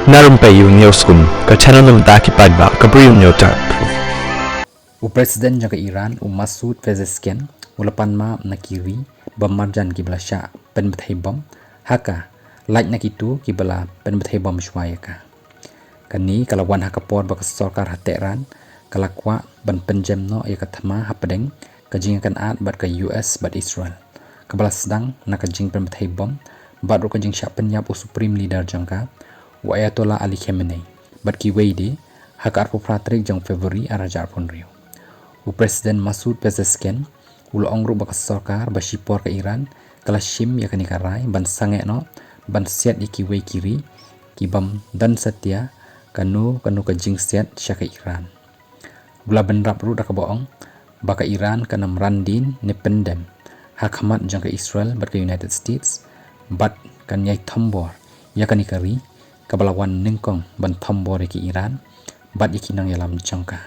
Narumpayu Newskum ke channel ng Daki Padba ke Brium Newtar. Presiden jangka Iran Masud Pezeshkian ulapan ma nakiri bamarjan kiblasha penbethai bom haka like nakitu kibala penbethai bom shwayaka kani kalawan hakapor bakas sarkar hateran kalakwa ban penjem no ya kathama hapadeng kajing kan at bat ka US bat Israel kabala sedang nakajing penbethai bom bat ro kajing sya penyap supreme leader jangka wa Ayatollah Ali Khamenei bat ki weide hakar popratrik jang Februari arajar ponrio Presiden Masud Pezeshkian ulo ongru bakas sarkar basipor ke Iran kalashim ya kani karai ban sange no ban siat iki we kiri kibam dan setia kanu kajing siat syaka Iran gula benrap ru dak boong baka Iran kana merandin nependem hak hamat jangka Israel bat ke United States bat kan yai thambor ya kani kari kabalawan ningkong ban thambor ki Iran bat iki nang yalam jangka